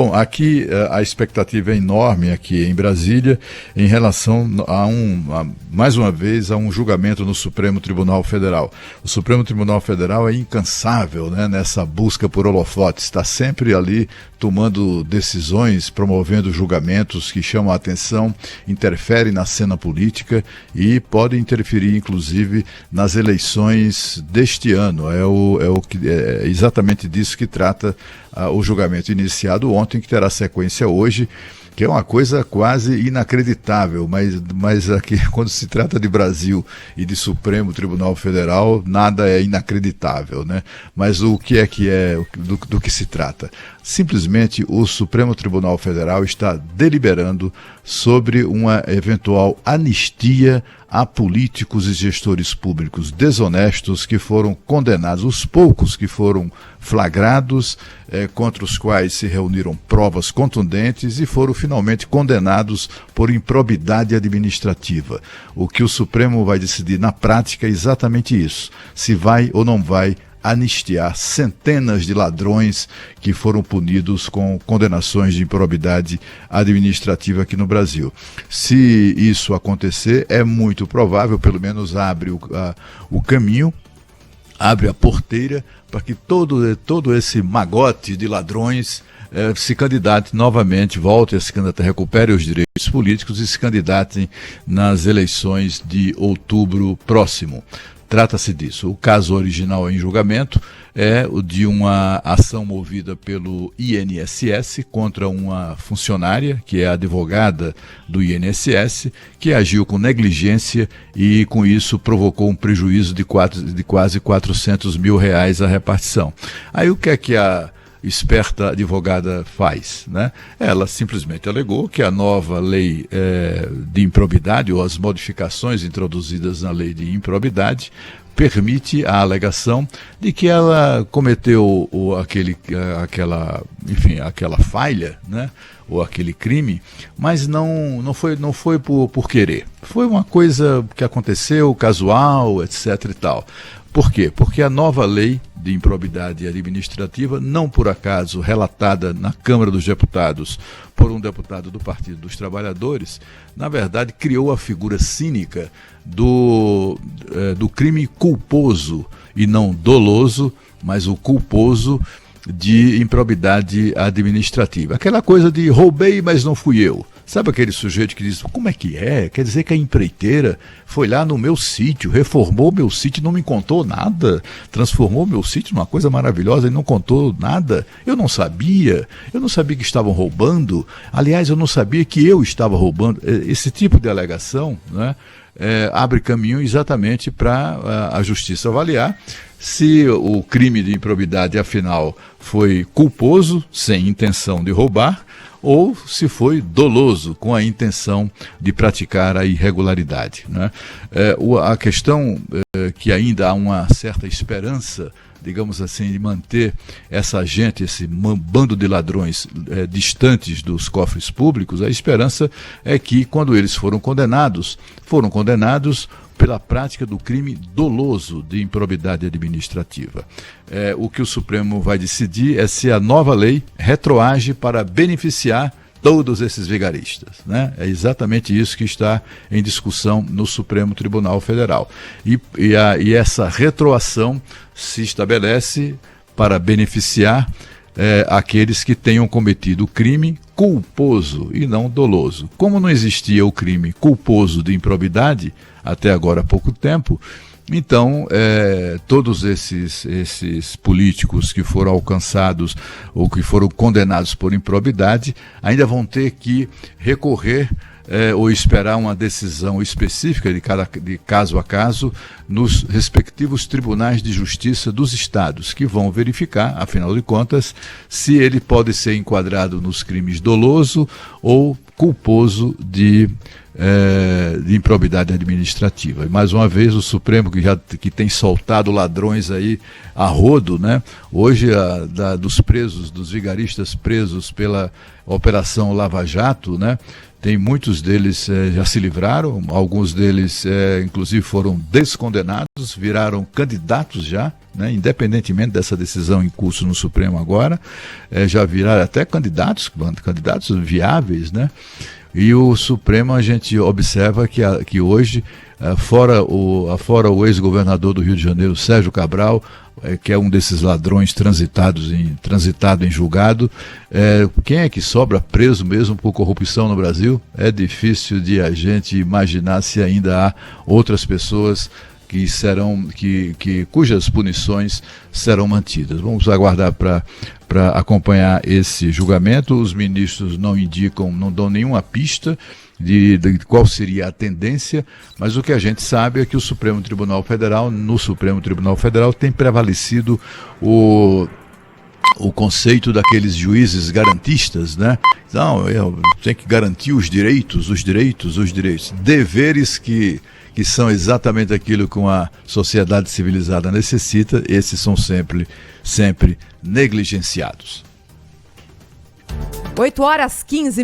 Bom, aqui a expectativa é enorme aqui em Brasília em relação mais uma vez, a um julgamento no Supremo Tribunal Federal. O Supremo Tribunal Federal é incansável, né, nessa busca por holofotes, está sempre ali tomando decisões, promovendo julgamentos que chamam a atenção, interferem na cena política e podem interferir, inclusive, nas eleições deste ano. É exatamente disso que trata o julgamento iniciado ontem, que terá sequência hoje, que é uma coisa quase inacreditável, mas aqui, quando se trata de Brasil e de Supremo Tribunal Federal, nada é inacreditável, né? Mas do que se trata? Simplesmente o Supremo Tribunal Federal está deliberando sobre uma eventual anistia a políticos e gestores públicos desonestos que foram condenados, os poucos que foram flagrados, contra os quais se reuniram provas contundentes e foram finalmente condenados por improbidade administrativa. O que o Supremo vai decidir na prática é exatamente isso, se vai ou não vai anistiar centenas de ladrões que foram punidos com condenações de improbidade administrativa aqui no Brasil. Se isso acontecer, é muito provável, pelo menos abre o caminho, abre a porteira para que todo esse magote de ladrões se candidate novamente, volte a se candidatar, recupere os direitos políticos e se candidatem nas eleições de outubro próximo. Trata-se disso. O caso original em julgamento é o de uma ação movida pelo INSS contra uma funcionária, que é advogada do INSS, que agiu com negligência e, com isso, provocou um prejuízo de quase R$400 mil à repartição. Aí o que é que a esperta advogada faz, né? Ela simplesmente alegou que a nova lei de improbidade, ou as modificações introduzidas na lei de improbidade, permite a alegação de que ela cometeu aquela falha, né? Ou aquele crime, mas não foi por querer. Foi uma coisa que aconteceu, casual, etc. e tal. Por quê? Porque a nova lei de improbidade administrativa, não por acaso relatada na Câmara dos Deputados por um deputado do Partido dos Trabalhadores, na verdade criou a figura cínica do crime culposo, e não doloso, mas o culposo de improbidade administrativa. Aquela coisa de roubei, mas não fui eu. Sabe aquele sujeito que diz, como é que é? Quer dizer que a empreiteira foi lá no meu sítio, reformou meu sítio e não me contou nada, transformou meu sítio numa coisa maravilhosa e não contou nada. Eu não sabia que estavam roubando, aliás, eu não sabia que eu estava roubando. Esse tipo de alegação, né, abre caminho exatamente para a justiça avaliar se o crime de improbidade, afinal, foi culposo, sem intenção de roubar, ou se foi doloso, com a intenção de praticar a irregularidade, né? A questão que ainda há uma certa esperança, digamos assim, de manter essa gente, esse bando de ladrões distantes dos cofres públicos, a esperança é que, quando eles foram condenados pela prática do crime doloso de improbidade administrativa. O que o Supremo vai decidir é se a nova lei retroage para beneficiar todos esses vigaristas, né? É exatamente isso que está em discussão no Supremo Tribunal Federal. E essa retroação se estabelece para beneficiar aqueles que tenham cometido o crime culposo e não doloso. Como não existia o crime culposo de improbidade até agora há pouco tempo, então todos esses políticos que foram alcançados ou que foram condenados por improbidade ainda vão ter que recorrer ou esperar uma decisão específica de caso a caso nos respectivos tribunais de justiça dos estados, que vão verificar, afinal de contas, se ele pode ser enquadrado nos crimes doloso ou culposo de de improbidade administrativa. E mais uma vez o Supremo, que tem soltado ladrões aí a rodo, né? Hoje dos presos, dos vigaristas presos pela Operação Lava Jato, né? Tem muitos deles já se livraram, alguns deles inclusive foram descondenados, viraram candidatos já, né, independentemente dessa decisão em curso no Supremo agora, já viraram até candidatos viáveis, né? E o Supremo, a gente observa que hoje, fora o ex-governador do Rio de Janeiro, Sérgio Cabral, que é um desses ladrões transitado em julgado, quem é que sobra preso mesmo por corrupção no Brasil? É difícil de a gente imaginar se ainda há outras pessoas cujas punições serão mantidas. Vamos aguardar para acompanhar esse julgamento. Os ministros não dão nenhuma pista de qual seria a tendência, mas o que a gente sabe é que no Supremo Tribunal Federal tem prevalecido o conceito daqueles juízes garantistas, né? Então, tem que garantir os direitos. Deveres que são exatamente aquilo que uma sociedade civilizada necessita, esses são sempre negligenciados. 8h15.